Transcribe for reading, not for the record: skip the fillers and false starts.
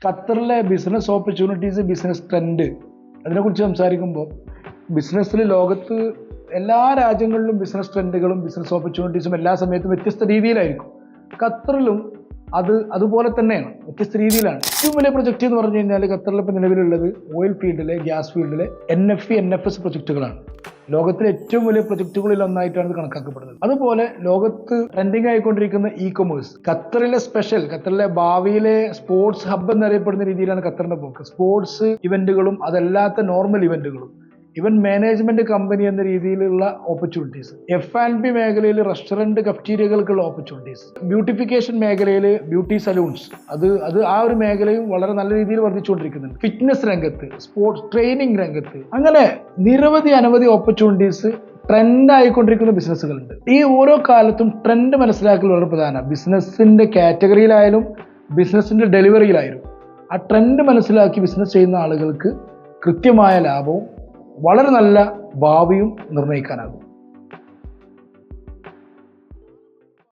ഖത്തറിലെ business opportunities, business trend, അതിനെക്കുറിച്ച് സംസാരിക്കുമ്പോൾ ബിസിനസ്സിൽ ലോകത്ത് എല്ലാ രാജ്യങ്ങളിലും ബിസിനസ് ട്രെൻഡുകളും ബിസിനസ് ഓപ്പർച്യൂണിറ്റീസും എല്ലാ സമയത്തും വ്യത്യസ്ത രീതിയിലായിരിക്കും. ഖത്തറിലും അതുപോലെ തന്നെയാണ്, വ്യത്യസ്ത രീതിയിലാണ്. ഏറ്റവും വലിയ പ്രൊജക്റ്റ് എന്ന് പറഞ്ഞു കഴിഞ്ഞാൽ ഖത്തറിൽ ഇപ്പോൾ നിലവിലുള്ളത് ഓയിൽ ഫീൽഡിലെ, ഗ്യാസ് ഫീൽഡിലെ NFE, NFS പ്രൊജക്റ്റുകളാണ്. ലോകത്തിലെ ഏറ്റവും വലിയ പ്രൊജക്റ്റുകളിൽ ഒന്നായിട്ടാണ് ഇത് കണക്കാക്കപ്പെടുന്നത്. അതുപോലെ ലോകത്ത് ട്രെൻഡിങ് ആയിക്കൊണ്ടിരിക്കുന്ന കൊമേഴ്സ്, ഖത്തറിലെ ഭാവിയിലെ സ്പോർട്സ് ഹബ്ബ് എന്നറിയപ്പെടുന്ന രീതിയിലാണ് ഖത്തറിന്റെ പോക്ക്. സ്പോർട്സ് ഇവന്റുകളും അതല്ലാത്ത നോർമൽ ഇവന്റുകളും, ഇവന്റ് മാനേജ്മെന്റ് കമ്പനി എന്ന രീതിയിലുള്ള ഓപ്പർച്യൂണിറ്റീസ്, F&B മേഖലയിൽ റെസ്റ്റോറന്റ് കഫ്റ്റീരിയകൾക്കുള്ള ഓപ്പർച്യൂണിറ്റീസ്, ബ്യൂട്ടിഫിക്കേഷൻ മേഖലയിൽ ബ്യൂട്ടി സലൂൺസ്, അത് ആ ഒരു മേഖലയും വളരെ നല്ല രീതിയിൽ വർദ്ധിച്ചുകൊണ്ടിരിക്കുന്നുണ്ട്. ഫിറ്റ്നസ് രംഗത്ത്, സ്പോർട്സ് ട്രെയിനിങ് രംഗത്ത്, അങ്ങനെ അനവധി ഓപ്പർച്യൂണിറ്റീസ് ട്രെൻഡ് ആയിക്കൊണ്ടിരിക്കുന്ന ബിസിനസ്സുകളുണ്ട്. ഈ ഓരോ കാലത്തും ട്രെൻഡ് മനസ്സിലാക്കൽ വളരെ പ്രധാനമാണ്. ബിസിനസ്സിന്റെ കാറ്റഗറിയിലായാലും ബിസിനസ്സിന്റെ ഡെലിവറിയിലായാലും ആ ട്രെൻഡ് മനസ്സിലാക്കി ബിസിനസ് ചെയ്യുന്ന ആളുകൾക്ക് കൃത്യമായ ലാഭവും വളരെ നല്ല ഭാവിയും നിർണ്ണയിക്കാനാകും.